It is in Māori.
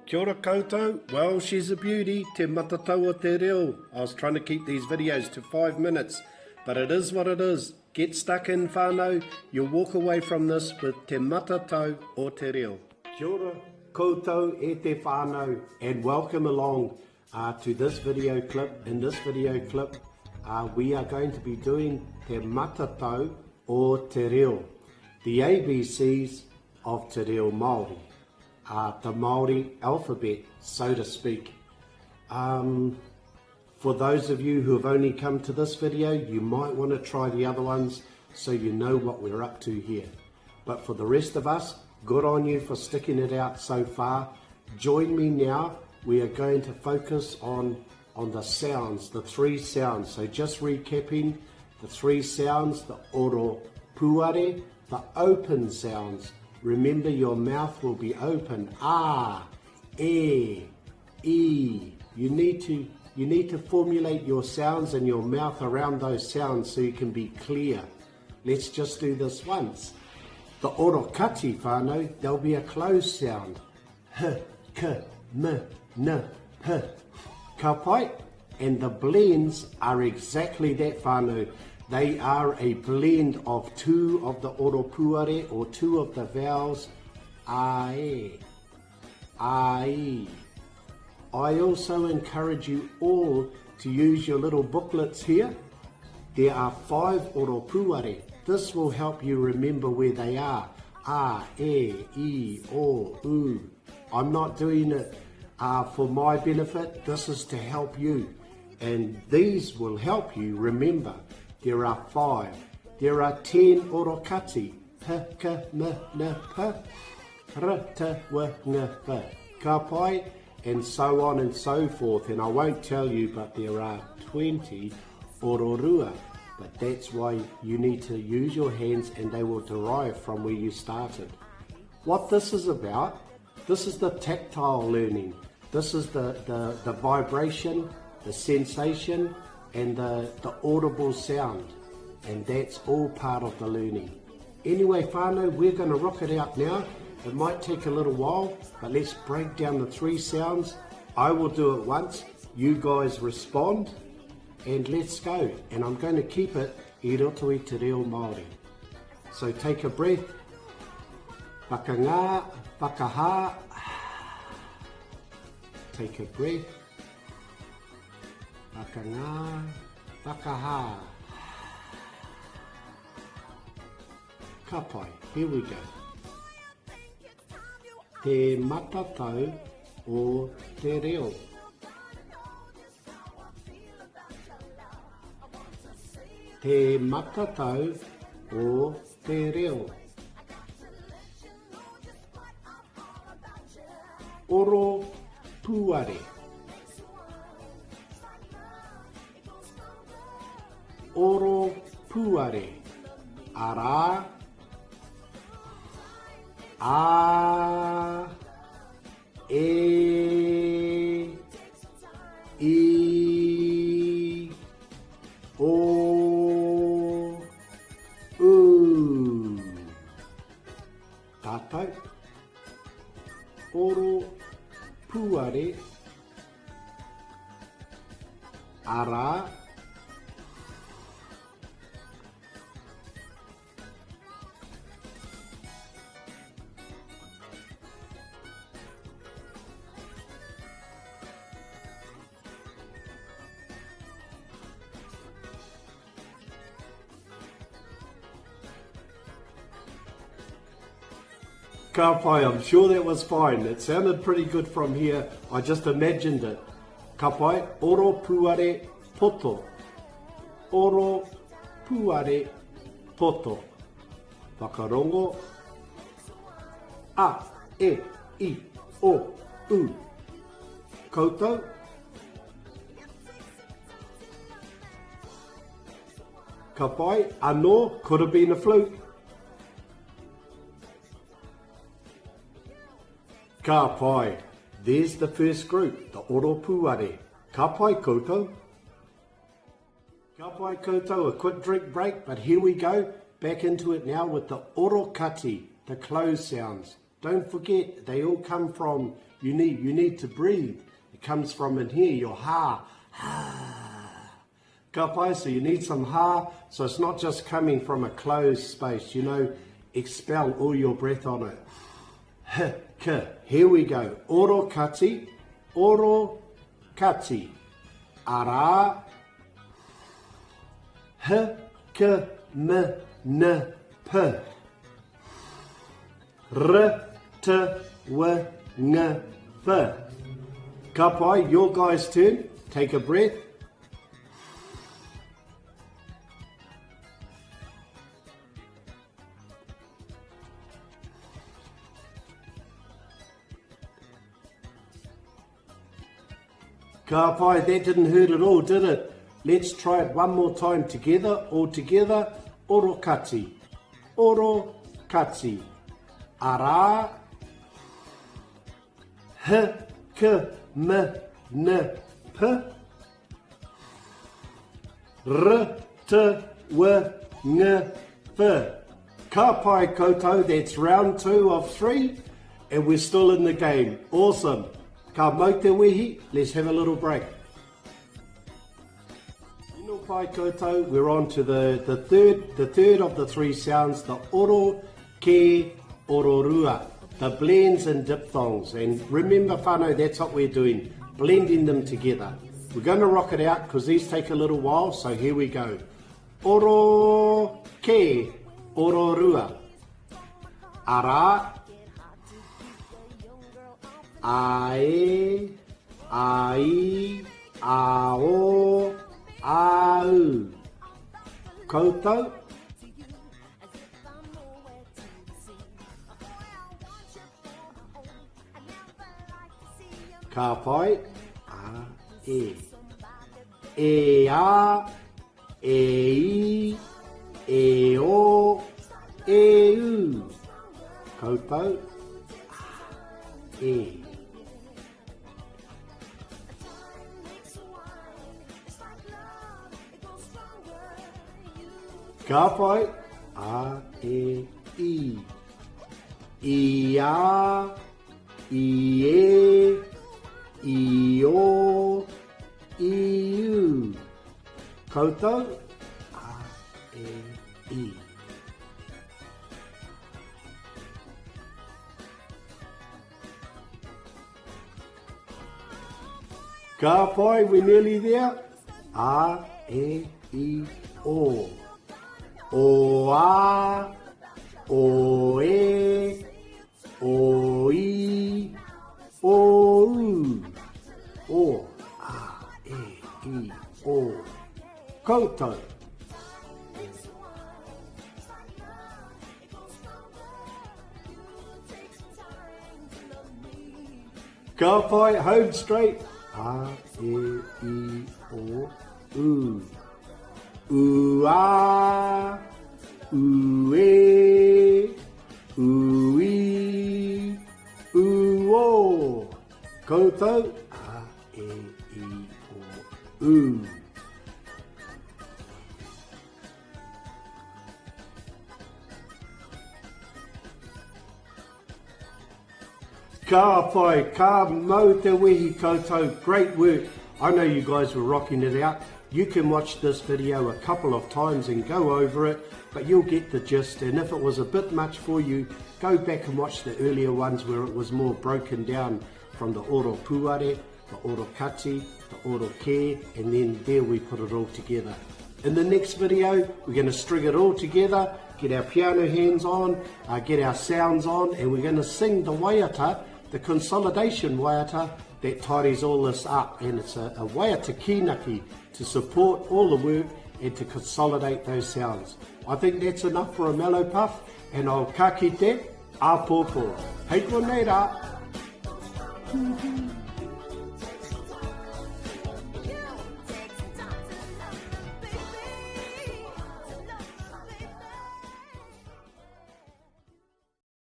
Kia ora koutou. Well, she's a beauty. Te MATATAU o te reo. I was trying to keep these videos to 5 minutes, but it is what it is. Get stuck in whānau. You'll walk away from this with te MATATAU o te reo. Kia ora koutou e te whānau, and welcome along to this video clip. In this video clip, we are going to be doing te MATATAU o te reo, the ABCs of te reo Māori. The Māori alphabet, so to speak. For those of you who have only come to this video, you might want to try the other ones so you know what we're up to here. But for the rest of us, good on you for sticking it out so far. Join me now. We are going to focus on the sounds, the 3 sounds. So just recapping the 3 sounds, the oro puare, the open sounds. Remember, your mouth will be open. Ah, e, e. You need to formulate your sounds and your mouth around those sounds so you can be clear. Let's just do this once. The oro kati whānau, there'll be a closed sound. H, k, m, n, p. Ka pai? And the blends are exactly that whānau. They are a blend of 2 of the oro puare, or 2 of the vowels, ae, ai. I also encourage you all to use your little booklets here. There are 5 oro puare. This will help you remember where they are. A, e, I, o, u. I'm not doing it for my benefit. This is to help you. And these will help you remember. There are 5. There are 10 oro kati. P, k, m, n, p. R, t, w, n, p. Ka pai, and so on and so forth. And I won't tell you, but there are 20 oro rua. But that's why you need to use your hands, and they will derive from where you started. What this is about, this is the tactile learning. This is the vibration, the sensation, and the audible sound, and that's all part of the learning. Anyway, whānau, we're going to rock it out now. It might take a little while, but let's break down the 3 sounds. I will do it once, you guys respond, and let's go. And I'm going to keep it i roto i te reo Māori. So take a breath. Whakangā, whakaha. Take a breath. Whakangā, whakaha. Ka pai, here we go. Te MATATAU o te reo. Te MATATAU o te reo. Oro puare. Oro puare. Ara. A. E. I. O. U. Tātou. Oro puare. Ara. Ka pai, I'm sure that was fine. It sounded pretty good from here. I just imagined it. Ka pai, oro puare poto. Oro puare poto. Whakarongo. A, e, I, o, u. Koutou. Ka pai, anō, could have been a flute. Ka pai, there's the first group, the oro puare. Ka pai koutou. Ka pai koutou, a quick drink break, but here we go, back into it now with the oro kati, the closed sounds. Don't forget, they all come from, you need to breathe. It comes from in here, your ha. Ka pai, so you need some ha, so it's not just coming from a closed space, expel all your breath on it. Here we go. Oro kati, ara, p. Ka pai, your guys' turn. Take a breath. Ka pai, that didn't hurt at all, did it? Let's try it one more time together, all together. Oro kati, ara, p. Ka pai koutou, that's round 2 of 3, and we're still in the game. Awesome. Ka mau te wehi, let's have a little break. Ino pai koutou, we're on to the third of the 3 sounds, the oro, ke, ororua, the blends and diphthongs. And remember whānau, that's what we're doing, blending them together. We're going to rock it out because these take a little while, so here we go. Oro, ke, ororua, ara, ae, ai, ao, au. Koutou. Ka pai, a, e. E a, e i, e o, e u. Koutou, a, e. Ka pai, a, e, i. I a, i e, i o, i u. Koutou, a, e, i. Ka pai, we're nearly there. A, e, i, o. O a, o e, o i, o u. O, a, e, i, o. Koutou. Ka pai, home straight. A, e, i, o, u. U a, u e, u i, u o. Koutou, a, e, i, o, u. Ka pai, ka mau te wehi koutou, great work. I know you guys were rocking it out. You can watch this video a couple of times and go over it, but you'll get the gist. And if it was a bit much for you, go back and watch the earlier ones where it was more broken down from the oro puare, the oro kati, the oro ke, and then there we put it all together. In the next video, we're going to string it all together, get our piano hands on, get our sounds on, and we're going to sing the waiata, the consolidation waiata that tidies all this up. And it's a waiata kinaki to support all the work and to consolidate those sounds. I think that's enough for a mellow puff, and I'll ka kite a pōpō. Hei ko nei rā.